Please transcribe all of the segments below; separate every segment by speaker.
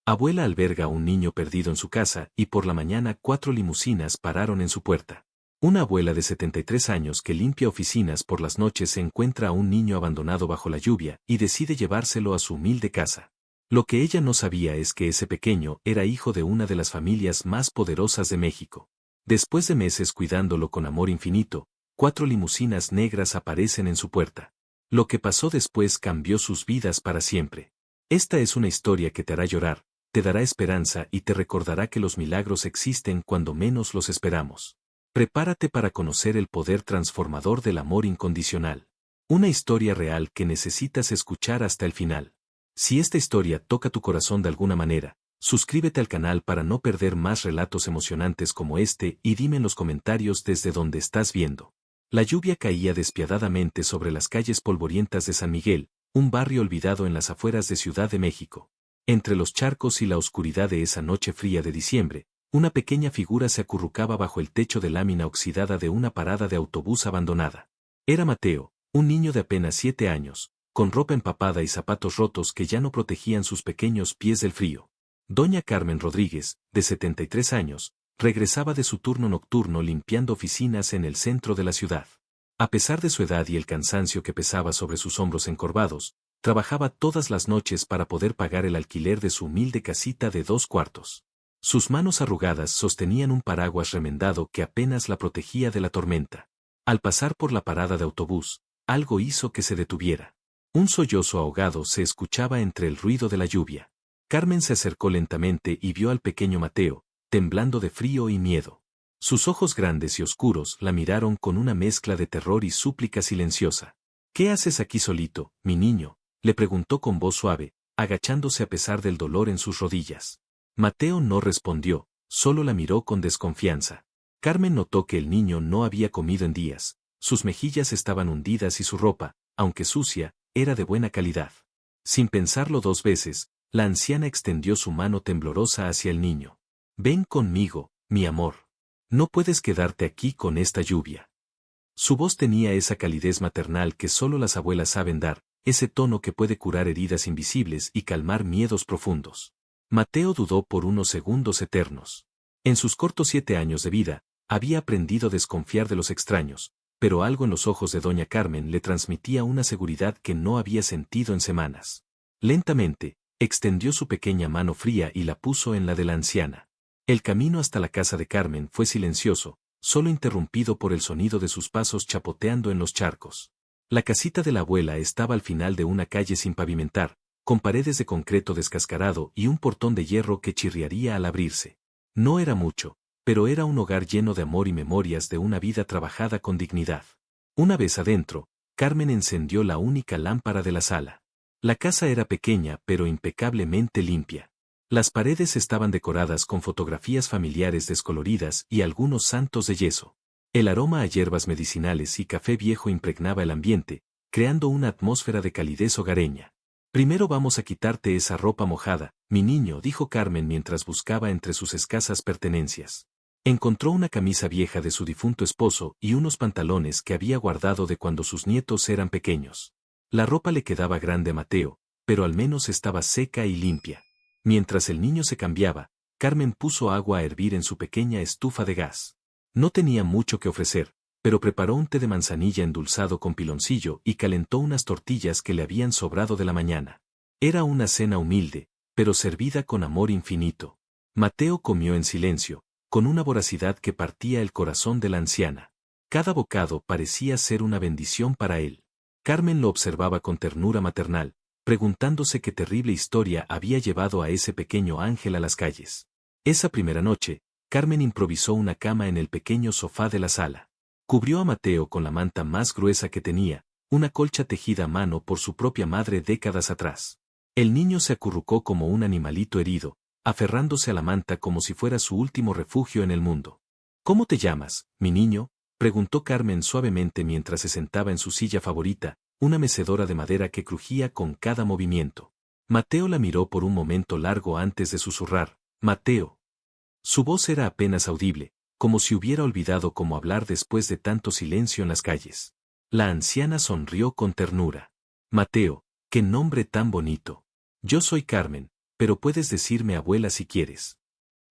Speaker 1: Abuela alberga a un niño perdido en su casa y por la mañana 4 limusinas pararon en su puerta. Una abuela de 73 años que limpia oficinas por las noches se encuentra a un niño abandonado bajo la lluvia y decide llevárselo a su humilde casa. Lo que ella no sabía es que ese pequeño era hijo de una de las familias más poderosas de México. Después de meses cuidándolo con amor infinito, 4 limusinas negras aparecen en su puerta. Lo que pasó después cambió sus vidas para siempre. Esta es una historia que te hará llorar, te dará esperanza y te recordará que los milagros existen cuando menos los esperamos. Prepárate para conocer el poder transformador del amor incondicional. Una historia real que necesitas escuchar hasta el final. Si esta historia toca tu corazón de alguna manera, suscríbete al canal para no perder más relatos emocionantes como este y dime en los comentarios desde dónde estás viendo. La lluvia caía despiadadamente sobre las calles polvorientas de San Miguel, un barrio olvidado en las afueras de Ciudad de México. Entre los charcos y la oscuridad de esa noche fría de diciembre, una pequeña figura se acurrucaba bajo el techo de lámina oxidada de una parada de autobús abandonada. Era Mateo, un niño de apenas 7 años, con ropa empapada y zapatos rotos que ya no protegían sus pequeños pies del frío. Doña Carmen Rodríguez, de 73 años, regresaba de su turno nocturno limpiando oficinas en el centro de la ciudad. A pesar de su edad y el cansancio que pesaba sobre sus hombros encorvados, trabajaba todas las noches para poder pagar el alquiler de su humilde casita de 2 cuartos. Sus manos arrugadas sostenían un paraguas remendado que apenas la protegía de la tormenta. Al pasar por la parada de autobús, algo hizo que se detuviera. Un sollozo ahogado se escuchaba entre el ruido de la lluvia. Carmen se acercó lentamente y vio al pequeño Mateo, temblando de frío y miedo. Sus ojos grandes y oscuros la miraron con una mezcla de terror y súplica silenciosa. «¿Qué haces aquí solito, mi niño?», le preguntó con voz suave, agachándose a pesar del dolor en sus rodillas. Mateo no respondió, solo la miró con desconfianza. Carmen notó que el niño no había comido en días, sus mejillas estaban hundidas y su ropa, aunque sucia, era de buena calidad. Sin pensarlo 2 veces, la anciana extendió su mano temblorosa hacia el niño. «Ven conmigo, mi amor. No puedes quedarte aquí con esta lluvia». Su voz tenía esa calidez maternal que solo las abuelas saben dar, ese tono que puede curar heridas invisibles y calmar miedos profundos. Mateo dudó por unos segundos eternos. En sus cortos 7 años de vida, había aprendido a desconfiar de los extraños, pero algo en los ojos de doña Carmen le transmitía una seguridad que no había sentido en semanas. Lentamente, extendió su pequeña mano fría y la puso en la de la anciana. El camino hasta la casa de Carmen fue silencioso, solo interrumpido por el sonido de sus pasos chapoteando en los charcos. La casita de la abuela estaba al final de una calle sin pavimentar, con paredes de concreto descascarado y un portón de hierro que chirriaría al abrirse. No era mucho, pero era un hogar lleno de amor y memorias de una vida trabajada con dignidad. Una vez adentro, Carmen encendió la única lámpara de la sala. La casa era pequeña pero impecablemente limpia. Las paredes estaban decoradas con fotografías familiares descoloridas y algunos santos de yeso. El aroma a hierbas medicinales y café viejo impregnaba el ambiente, creando una atmósfera de calidez hogareña. «Primero vamos a quitarte esa ropa mojada, mi niño», dijo Carmen mientras buscaba entre sus escasas pertenencias. Encontró una camisa vieja de su difunto esposo y unos pantalones que había guardado de cuando sus nietos eran pequeños. La ropa le quedaba grande a Mateo, pero al menos estaba seca y limpia. Mientras el niño se cambiaba, Carmen puso agua a hervir en su pequeña estufa de gas. No tenía mucho que ofrecer, pero preparó un té de manzanilla endulzado con piloncillo y calentó unas tortillas que le habían sobrado de la mañana. Era una cena humilde, pero servida con amor infinito. Mateo comió en silencio, con una voracidad que partía el corazón de la anciana. Cada bocado parecía ser una bendición para él. Carmen lo observaba con ternura maternal, preguntándose qué terrible historia había llevado a ese pequeño ángel a las calles. Esa primera noche, Carmen improvisó una cama en el pequeño sofá de la sala. Cubrió a Mateo con la manta más gruesa que tenía, una colcha tejida a mano por su propia madre décadas atrás. El niño se acurrucó como un animalito herido, aferrándose a la manta como si fuera su último refugio en el mundo. «¿Cómo te llamas, mi niño?», preguntó Carmen suavemente mientras se sentaba en su silla favorita, una mecedora de madera que crujía con cada movimiento. Mateo la miró por un momento largo antes de susurrar: «Mateo». Su voz era apenas audible, como si hubiera olvidado cómo hablar después de tanto silencio en las calles. La anciana sonrió con ternura. «Mateo, qué nombre tan bonito. Yo soy Carmen, pero puedes decirme abuela si quieres.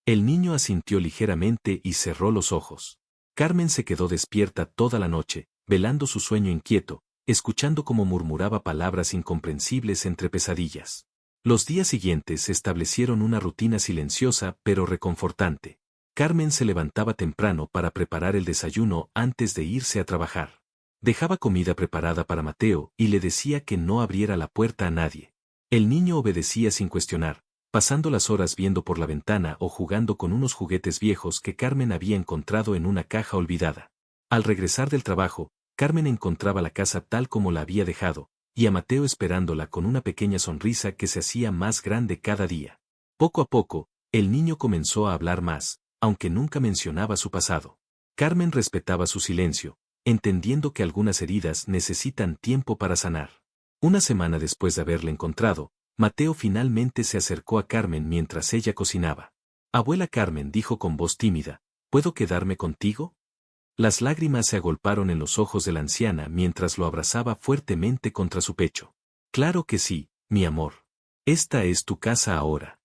Speaker 1: El niño asintió ligeramente y cerró los ojos. Carmen se quedó despierta toda la noche, velando su sueño inquieto, escuchando cómo murmuraba palabras incomprensibles entre pesadillas. Los días siguientes establecieron una rutina silenciosa pero reconfortante. Carmen se levantaba temprano para preparar el desayuno antes de irse a trabajar. Dejaba comida preparada para Mateo y le decía que no abriera la puerta a nadie. El niño obedecía sin cuestionar, pasando las horas viendo por la ventana o jugando con unos juguetes viejos que Carmen había encontrado en una caja olvidada. Al regresar del trabajo, Carmen encontraba la casa tal como la había dejado, y a Mateo esperándola con una pequeña sonrisa que se hacía más grande cada día. Poco a poco, el niño comenzó a hablar más, aunque nunca mencionaba su pasado. Carmen respetaba su silencio, entendiendo que algunas heridas necesitan tiempo para sanar. Una semana después de haberle encontrado, Mateo finalmente se acercó a Carmen mientras ella cocinaba. Abuela Carmen dijo con voz tímida, ¿puedo quedarme contigo? Las lágrimas se agolparon en los ojos de la anciana mientras lo abrazaba fuertemente contra su pecho. Claro que sí, mi amor. Esta es tu casa ahora.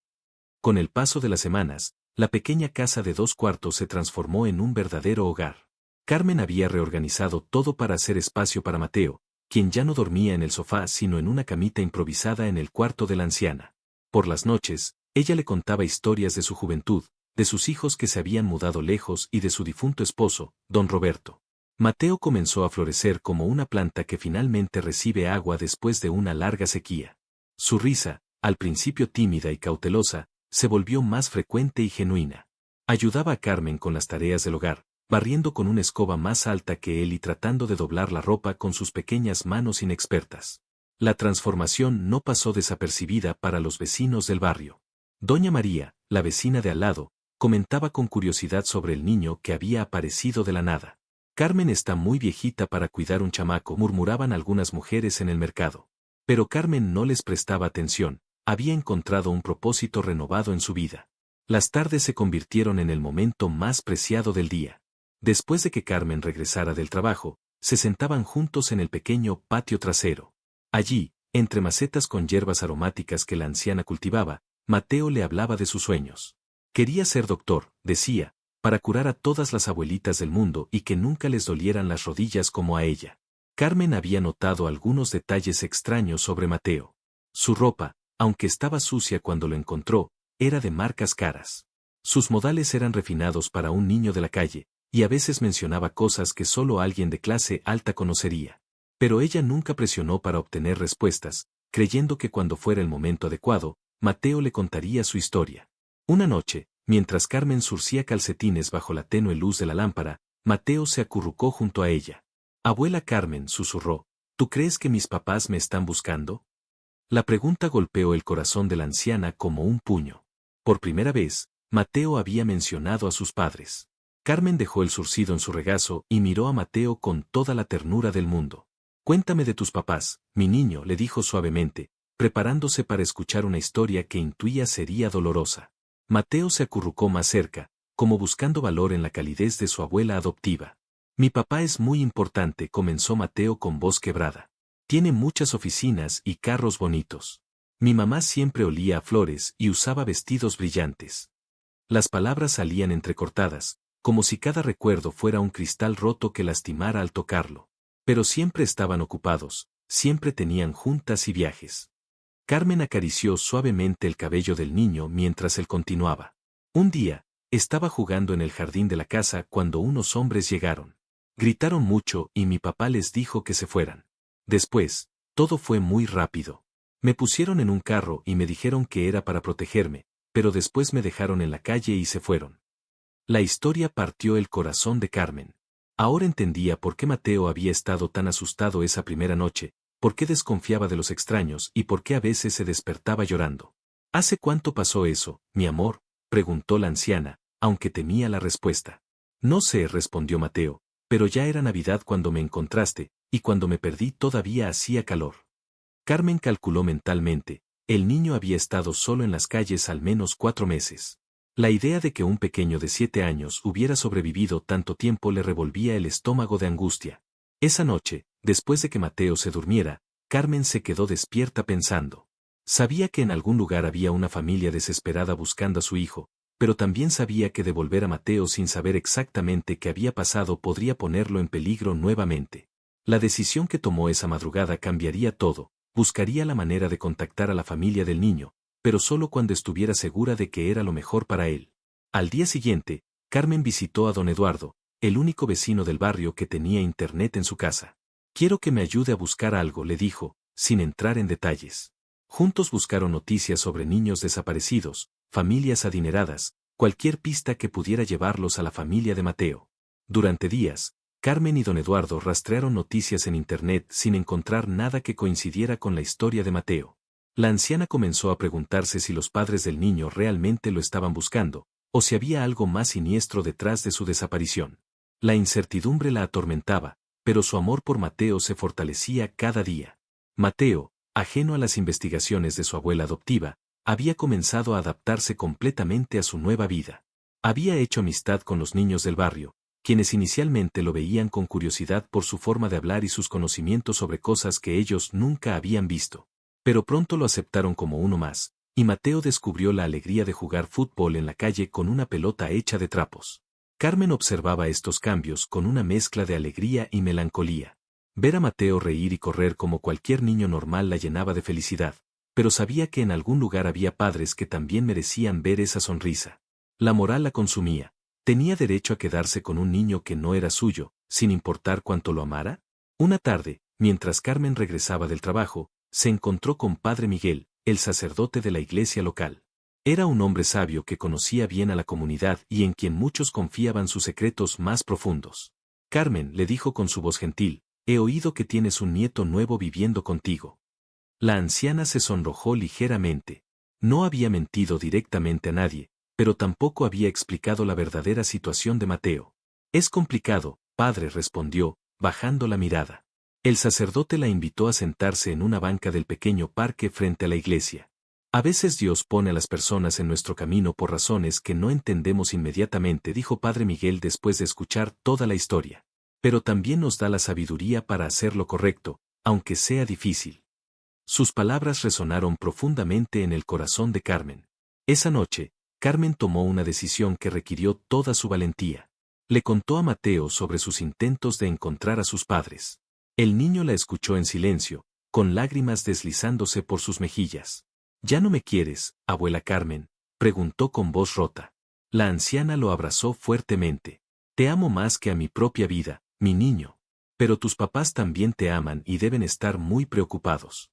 Speaker 1: Con el paso de las semanas, la pequeña casa de 2 cuartos se transformó en un verdadero hogar. Carmen había reorganizado todo para hacer espacio para Mateo, quien ya no dormía en el sofá sino en una camita improvisada en el cuarto de la anciana. Por las noches, ella le contaba historias de su juventud, de sus hijos que se habían mudado lejos y de su difunto esposo, don Roberto. Mateo comenzó a florecer como una planta que finalmente recibe agua después de una larga sequía. Su risa, al principio tímida y cautelosa, se volvió más frecuente y genuina. Ayudaba a Carmen con las tareas del hogar, barriendo con una escoba más alta que él y tratando de doblar la ropa con sus pequeñas manos inexpertas. La transformación no pasó desapercibida para los vecinos del barrio. Doña María, la vecina de al lado, comentaba con curiosidad sobre el niño que había aparecido de la nada. Carmen está muy viejita para cuidar un chamaco, murmuraban algunas mujeres en el mercado. Pero Carmen no les prestaba atención, había encontrado un propósito renovado en su vida. Las tardes se convirtieron en el momento más preciado del día. Después de que Carmen regresara del trabajo, se sentaban juntos en el pequeño patio trasero. Allí, entre macetas con hierbas aromáticas que la anciana cultivaba, Mateo le hablaba de sus sueños. Quería ser doctor, decía, para curar a todas las abuelitas del mundo y que nunca les dolieran las rodillas como a ella. Carmen había notado algunos detalles extraños sobre Mateo. Su ropa, aunque estaba sucia cuando lo encontró, era de marcas caras. Sus modales eran refinados para un niño de la calle, y a veces mencionaba cosas que solo alguien de clase alta conocería. Pero ella nunca presionó para obtener respuestas, creyendo que cuando fuera el momento adecuado, Mateo le contaría su historia. Una noche, mientras Carmen surcía calcetines bajo la tenue luz de la lámpara, Mateo se acurrucó junto a ella. Abuela Carmen, susurró, ¿tú crees que mis papás me están buscando? La pregunta golpeó el corazón de la anciana como un puño. Por primera vez, Mateo había mencionado a sus padres. Carmen dejó el zurcido en su regazo y miró a Mateo con toda la ternura del mundo. Cuéntame de tus papás, mi niño, le dijo suavemente, preparándose para escuchar una historia que intuía sería dolorosa. Mateo se acurrucó más cerca, como buscando valor en la calidez de su abuela adoptiva. Mi papá es muy importante, comenzó Mateo con voz quebrada. Tiene muchas oficinas y carros bonitos. Mi mamá siempre olía a flores y usaba vestidos brillantes. Las palabras salían entrecortadas, como si cada recuerdo fuera un cristal roto que lastimara al tocarlo. Pero siempre estaban ocupados, siempre tenían juntas y viajes. Carmen acarició suavemente el cabello del niño mientras él continuaba. Un día, estaba jugando en el jardín de la casa cuando unos hombres llegaron. Gritaron mucho y mi papá les dijo que se fueran. Después, todo fue muy rápido. Me pusieron en un carro y me dijeron que era para protegerme, pero después me dejaron en la calle y se fueron. La historia partió el corazón de Carmen. Ahora entendía por qué Mateo había estado tan asustado esa primera noche, por qué desconfiaba de los extraños y por qué a veces se despertaba llorando. ¿Hace cuánto pasó eso, mi amor?, preguntó la anciana, aunque temía la respuesta. No sé, respondió Mateo, pero ya era Navidad cuando me encontraste, y cuando me perdí todavía hacía calor. Carmen calculó mentalmente, el niño había estado solo en las calles al menos 4 meses. La idea de que un pequeño de 7 años hubiera sobrevivido tanto tiempo le revolvía el estómago de angustia. Esa noche, después de que Mateo se durmiera, Carmen se quedó despierta pensando. Sabía que en algún lugar había una familia desesperada buscando a su hijo, pero también sabía que devolver a Mateo sin saber exactamente qué había pasado podría ponerlo en peligro nuevamente. La decisión que tomó esa madrugada cambiaría todo, buscaría la manera de contactar a la familia del niño, pero solo cuando estuviera segura de que era lo mejor para él. Al día siguiente, Carmen visitó a don Eduardo, el único vecino del barrio que tenía internet en su casa. «Quiero que me ayude a buscar algo», le dijo, sin entrar en detalles. Juntos buscaron noticias sobre niños desaparecidos, familias adineradas, cualquier pista que pudiera llevarlos a la familia de Mateo. Durante días, Carmen y don Eduardo rastrearon noticias en internet sin encontrar nada que coincidiera con la historia de Mateo. La anciana comenzó a preguntarse si los padres del niño realmente lo estaban buscando, o si había algo más siniestro detrás de su desaparición. La incertidumbre la atormentaba, pero su amor por Mateo se fortalecía cada día. Mateo, ajeno a las investigaciones de su abuela adoptiva, había comenzado a adaptarse completamente a su nueva vida. Había hecho amistad con los niños del barrio, quienes inicialmente lo veían con curiosidad por su forma de hablar y sus conocimientos sobre cosas que ellos nunca habían visto. Pero pronto lo aceptaron como uno más, y Mateo descubrió la alegría de jugar fútbol en la calle con una pelota hecha de trapos. Carmen observaba estos cambios con una mezcla de alegría y melancolía. Ver a Mateo reír y correr como cualquier niño normal la llenaba de felicidad, pero sabía que en algún lugar había padres que también merecían ver esa sonrisa. La moral la consumía. ¿Tenía derecho a quedarse con un niño que no era suyo, sin importar cuánto lo amara? Una tarde, mientras Carmen regresaba del trabajo, se encontró con Padre Miguel, el sacerdote de la iglesia local. Era un hombre sabio que conocía bien a la comunidad y en quien muchos confiaban sus secretos más profundos. «Carmen», le dijo con su voz gentil, «he oído que tienes un nieto nuevo viviendo contigo». La anciana se sonrojó ligeramente. No había mentido directamente a nadie, pero tampoco había explicado la verdadera situación de Mateo. «Es complicado», padre, respondió, bajando la mirada. El sacerdote la invitó a sentarse en una banca del pequeño parque frente a la iglesia. «A veces Dios pone a las personas en nuestro camino por razones que no entendemos inmediatamente», dijo Padre Miguel después de escuchar toda la historia. «Pero también nos da la sabiduría para hacer lo correcto, aunque sea difícil». Sus palabras resonaron profundamente en el corazón de Carmen. Esa noche, Carmen tomó una decisión que requirió toda su valentía. Le contó a Mateo sobre sus intentos de encontrar a sus padres. El niño la escuchó en silencio, con lágrimas deslizándose por sus mejillas. «¿Ya no me quieres, abuela Carmen?», preguntó con voz rota. La anciana lo abrazó fuertemente. «Te amo más que a mi propia vida, mi niño. Pero tus papás también te aman y deben estar muy preocupados».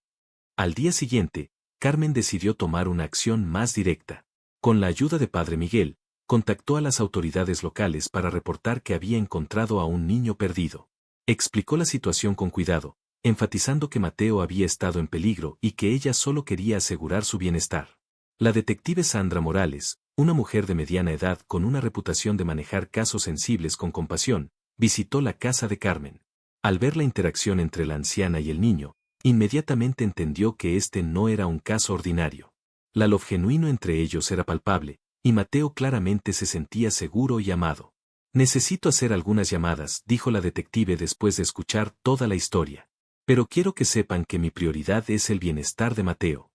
Speaker 1: Al día siguiente, Carmen decidió tomar una acción más directa. Con la ayuda de Padre Miguel, contactó a las autoridades locales para reportar que había encontrado a un niño perdido. Explicó la situación con cuidado, enfatizando que Mateo había estado en peligro y que ella solo quería asegurar su bienestar. La detective Sandra Morales, una mujer de mediana edad con una reputación de manejar casos sensibles con compasión, visitó la casa de Carmen. Al ver la interacción entre la anciana y el niño, inmediatamente entendió que este no era un caso ordinario. La love genuino entre ellos era palpable, y Mateo claramente se sentía seguro y amado. «Necesito hacer algunas llamadas», dijo la detective después de escuchar toda la historia. «Pero quiero que sepan que mi prioridad es el bienestar de Mateo».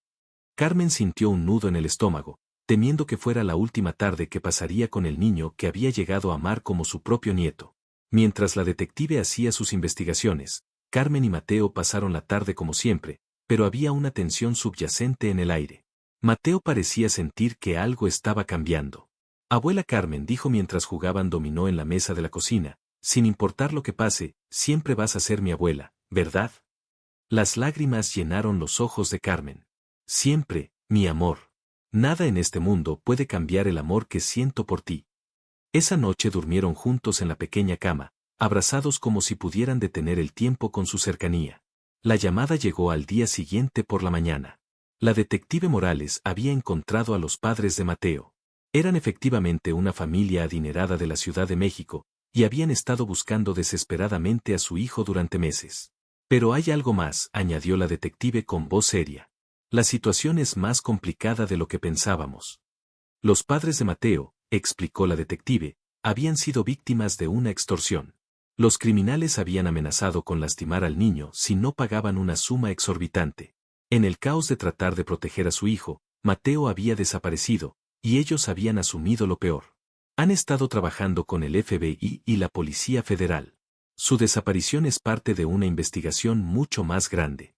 Speaker 1: Carmen sintió un nudo en el estómago, temiendo que fuera la última tarde que pasaría con el niño que había llegado a amar como su propio nieto. Mientras la detective hacía sus investigaciones, Carmen y Mateo pasaron la tarde como siempre, pero había una tensión subyacente en el aire. Mateo parecía sentir que algo estaba cambiando. «Abuela Carmen», dijo mientras jugaban dominó en la mesa de la cocina, «sin importar lo que pase, siempre vas a ser mi abuela, ¿verdad?». Las lágrimas llenaron los ojos de Carmen. «Siempre, mi amor. Nada en este mundo puede cambiar el amor que siento por ti». Esa noche durmieron juntos en la pequeña cama, abrazados como si pudieran detener el tiempo con su cercanía. La llamada llegó al día siguiente por la mañana. La detective Morales había encontrado a los padres de Mateo. Eran efectivamente una familia adinerada de la Ciudad de México, y habían estado buscando desesperadamente a su hijo durante meses. «Pero hay algo más», añadió la detective con voz seria. «La situación es más complicada de lo que pensábamos». Los padres de Mateo, explicó la detective, habían sido víctimas de una extorsión. Los criminales habían amenazado con lastimar al niño si no pagaban una suma exorbitante. En el caos de tratar de proteger a su hijo, Mateo había desaparecido, y ellos habían asumido lo peor. Han estado trabajando con el FBI y la Policía Federal. Su desaparición es parte de una investigación mucho más grande.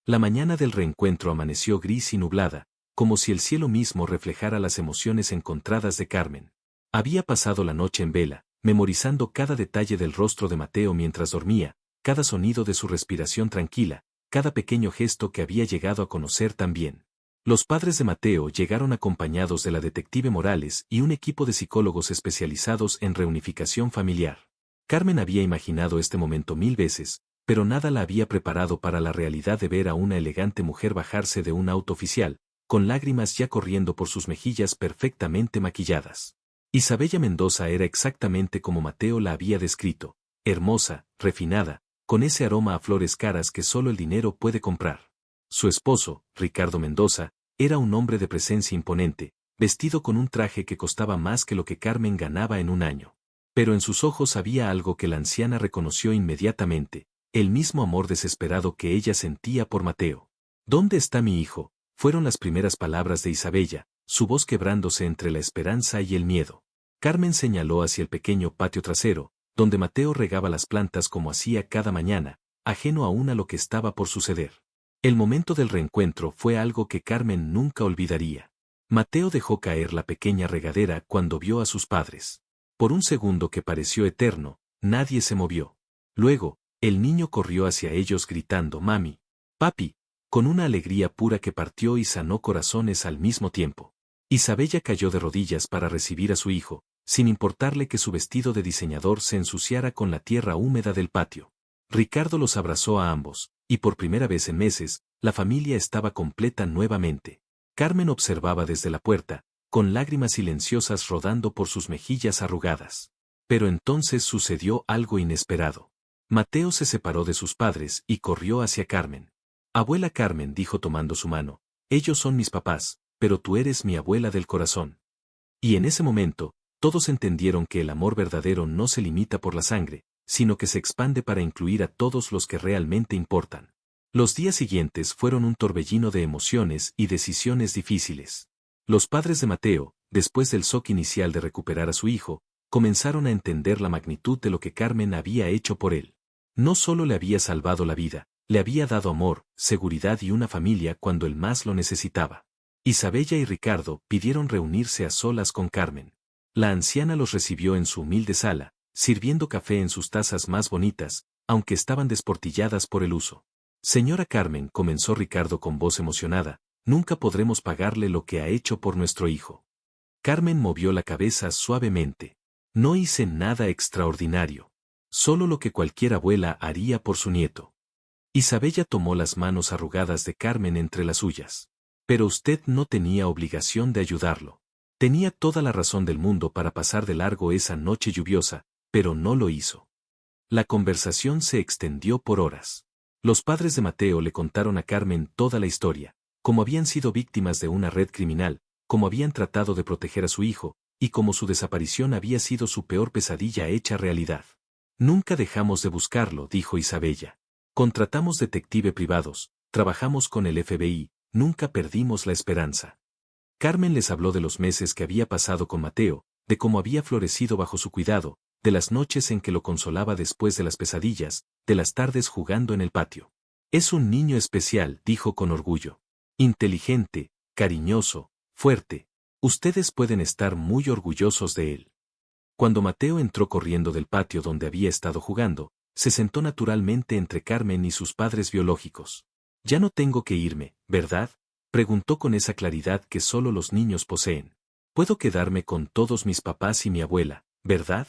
Speaker 1: La mañana del reencuentro amaneció gris y nublada, como si el cielo mismo reflejara las emociones encontradas de Carmen. Había pasado la noche en vela, memorizando cada detalle del rostro de Mateo mientras dormía, cada sonido de su respiración tranquila, cada pequeño gesto que había llegado a conocer tan bien. Los padres de Mateo llegaron acompañados de la detective Morales y un equipo de psicólogos especializados en reunificación familiar. Carmen había imaginado este momento 1000 veces, pero nada la había preparado para la realidad de ver a una elegante mujer bajarse de un auto oficial, con lágrimas ya corriendo por sus mejillas perfectamente maquilladas. Isabella Mendoza era exactamente como Mateo la había descrito, hermosa, refinada, con ese aroma a flores caras que solo el dinero puede comprar. Su esposo, Ricardo Mendoza, era un hombre de presencia imponente, vestido con un traje que costaba más que lo que Carmen ganaba en un año. Pero en sus ojos había algo que la anciana reconoció inmediatamente, el mismo amor desesperado que ella sentía por Mateo. ¿Dónde está mi hijo?, fueron las primeras palabras de Isabella, su voz quebrándose entre la esperanza y el miedo. Carmen señaló hacia el pequeño patio trasero, donde Mateo regaba las plantas como hacía cada mañana, ajeno aún a lo que estaba por suceder. El momento del reencuentro fue algo que Carmen nunca olvidaría. Mateo dejó caer la pequeña regadera cuando vio a sus padres. Por un segundo que pareció eterno, nadie se movió. Luego, el niño corrió hacia ellos gritando «Mami, papi», con una alegría pura que partió y sanó corazones al mismo tiempo. Isabella cayó de rodillas para recibir a su hijo, sin importarle que su vestido de diseñador se ensuciara con la tierra húmeda del patio. Ricardo los abrazó a ambos, y por primera vez en meses, la familia estaba completa nuevamente. Carmen observaba desde la puerta, con lágrimas silenciosas rodando por sus mejillas arrugadas. Pero entonces sucedió algo inesperado. Mateo se separó de sus padres y corrió hacia Carmen. «Abuela Carmen», dijo tomando su mano, «ellos son mis papás, pero tú eres mi abuela del corazón». Y en ese momento, todos entendieron que el amor verdadero no se limita por la sangre, sino que se expande para incluir a todos los que realmente importan. Los días siguientes fueron un torbellino de emociones y decisiones difíciles. Los padres de Mateo, después del shock inicial de recuperar a su hijo, comenzaron a entender la magnitud de lo que Carmen había hecho por él. No solo le había salvado la vida, le había dado amor, seguridad y una familia cuando él más lo necesitaba. Isabella y Ricardo pidieron reunirse a solas con Carmen. La anciana los recibió en su humilde sala, sirviendo café en sus tazas más bonitas, aunque estaban desportilladas por el uso. «Señora Carmen», comenzó Ricardo con voz emocionada, «nunca podremos pagarle lo que ha hecho por nuestro hijo». Carmen movió la cabeza suavemente. «No hice nada extraordinario. Solo lo que cualquier abuela haría por su nieto». Isabella tomó las manos arrugadas de Carmen entre las suyas. «Pero usted no tenía obligación de ayudarlo. Tenía toda la razón del mundo para pasar de largo esa noche lluviosa, pero no lo hizo». La conversación se extendió por horas. Los padres de Mateo le contaron a Carmen toda la historia, cómo habían sido víctimas de una red criminal, cómo habían tratado de proteger a su hijo, y cómo su desaparición había sido su peor pesadilla hecha realidad. «Nunca dejamos de buscarlo», dijo Isabella. «Contratamos detective privados, trabajamos con el FBI, nunca perdimos la esperanza». Carmen les habló de los meses que había pasado con Mateo, de cómo había florecido bajo su cuidado, de las noches en que lo consolaba después de las pesadillas, de las tardes jugando en el patio. «Es un niño especial», dijo con orgullo. «Inteligente, cariñoso, fuerte. Ustedes pueden estar muy orgullosos de él». Cuando Mateo entró corriendo del patio donde había estado jugando, se sentó naturalmente entre Carmen y sus padres biológicos. «Ya no tengo que irme, ¿verdad?», preguntó con esa claridad que solo los niños poseen. «Puedo quedarme con todos mis papás y mi abuela, ¿verdad?».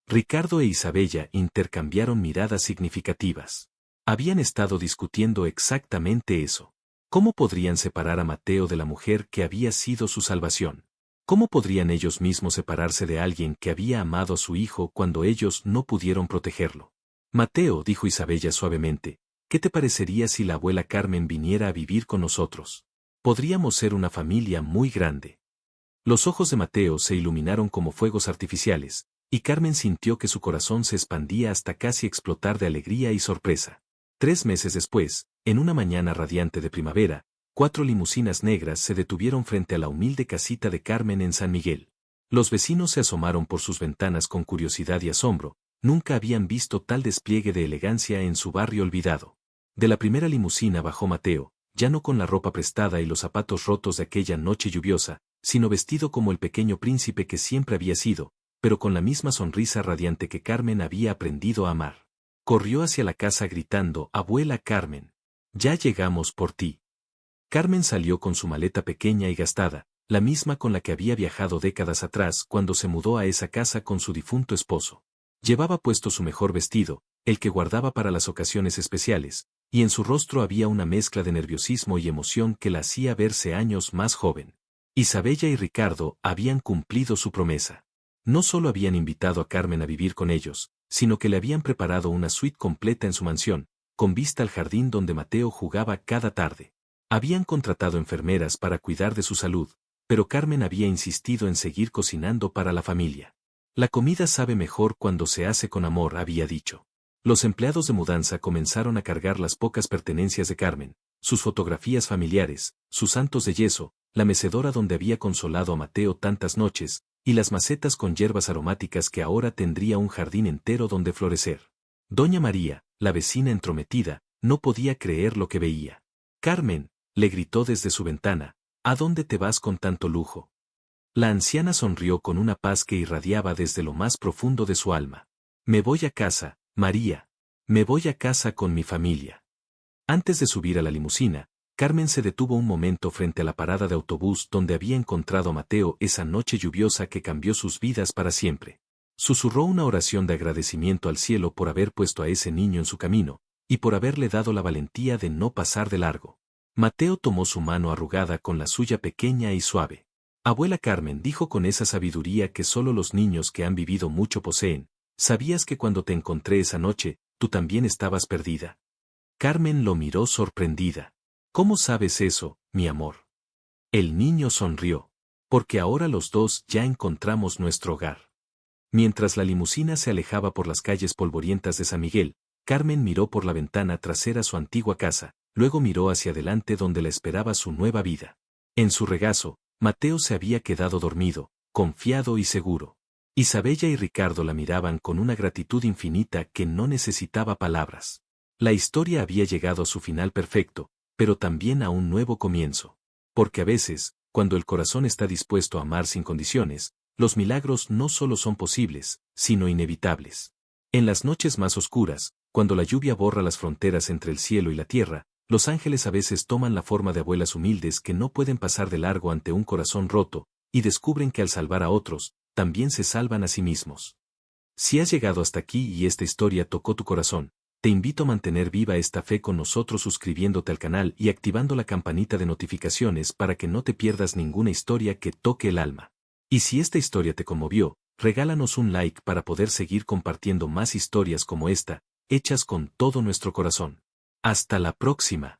Speaker 1: Ricardo e Isabella intercambiaron miradas significativas. Habían estado discutiendo exactamente eso. ¿Cómo podrían separar a Mateo de la mujer que había sido su salvación? ¿Cómo podrían ellos mismos separarse de alguien que había amado a su hijo cuando ellos no pudieron protegerlo? «Mateo», dijo Isabella suavemente, «¿qué te parecería si la abuela Carmen viniera a vivir con nosotros? Podríamos ser una familia muy grande». Los ojos de Mateo se iluminaron como fuegos artificiales, y Carmen sintió que su corazón se expandía hasta casi explotar de alegría y sorpresa. 3 meses después, en una mañana radiante de primavera, 4 limusinas negras se detuvieron frente a la humilde casita de Carmen en San Miguel. Los vecinos se asomaron por sus ventanas con curiosidad y asombro, nunca habían visto tal despliegue de elegancia en su barrio olvidado. De la primera limusina bajó Mateo, ya no con la ropa prestada y los zapatos rotos de aquella noche lluviosa, sino vestido como el pequeño príncipe que siempre había sido, pero con la misma sonrisa radiante que Carmen había aprendido a amar. Corrió hacia la casa gritando: «Abuela Carmen, ya llegamos por ti». Carmen salió con su maleta pequeña y gastada, la misma con la que había viajado décadas atrás cuando se mudó a esa casa con su difunto esposo. Llevaba puesto su mejor vestido, el que guardaba para las ocasiones especiales, y en su rostro había una mezcla de nerviosismo y emoción que la hacía verse años más joven. Isabella y Ricardo habían cumplido su promesa. No solo habían invitado a Carmen a vivir con ellos, sino que le habían preparado una suite completa en su mansión, con vista al jardín donde Mateo jugaba cada tarde. Habían contratado enfermeras para cuidar de su salud, pero Carmen había insistido en seguir cocinando para la familia. La comida sabe mejor cuando se hace con amor, había dicho. Los empleados de mudanza comenzaron a cargar las pocas pertenencias de Carmen, sus fotografías familiares, sus santos de yeso, la mecedora donde había consolado a Mateo tantas noches, y las macetas con hierbas aromáticas que ahora tendría un jardín entero donde florecer. Doña María, la vecina entrometida, no podía creer lo que veía. «Carmen», le gritó desde su ventana, «¿a dónde te vas con tanto lujo?». La anciana sonrió con una paz que irradiaba desde lo más profundo de su alma. «Me voy a casa, María. Me voy a casa con mi familia». Antes de subir a la limusina, Carmen se detuvo un momento frente a la parada de autobús donde había encontrado a Mateo esa noche lluviosa que cambió sus vidas para siempre. Susurró una oración de agradecimiento al cielo por haber puesto a ese niño en su camino, y por haberle dado la valentía de no pasar de largo. Mateo tomó su mano arrugada con la suya pequeña y suave. «Abuela Carmen», dijo con esa sabiduría que solo los niños que han vivido mucho poseen, «¿sabías que cuando te encontré esa noche, tú también estabas perdida?». Carmen lo miró sorprendida. «¿Cómo sabes eso, mi amor?». El niño sonrió. «Porque ahora los dos ya encontramos nuestro hogar». Mientras la limusina se alejaba por las calles polvorientas de San Miguel, Carmen miró por la ventana trasera su antigua casa, luego miró hacia adelante donde la esperaba su nueva vida. En su regazo, Mateo se había quedado dormido, confiado y seguro. Isabella y Ricardo la miraban con una gratitud infinita que no necesitaba palabras. La historia había llegado a su final perfecto, pero también a un nuevo comienzo. Porque a veces, cuando el corazón está dispuesto a amar sin condiciones, los milagros no solo son posibles, sino inevitables. En las noches más oscuras, cuando la lluvia borra las fronteras entre el cielo y la tierra, los ángeles a veces toman la forma de abuelas humildes que no pueden pasar de largo ante un corazón roto, y descubren que al salvar a otros, también se salvan a sí mismos. Si has llegado hasta aquí y esta historia tocó tu corazón, te invito a mantener viva esta fe con nosotros suscribiéndote al canal y activando la campanita de notificaciones para que no te pierdas ninguna historia que toque el alma. Y si esta historia te conmovió, regálanos un like para poder seguir compartiendo más historias como esta, hechas con todo nuestro corazón. Hasta la próxima.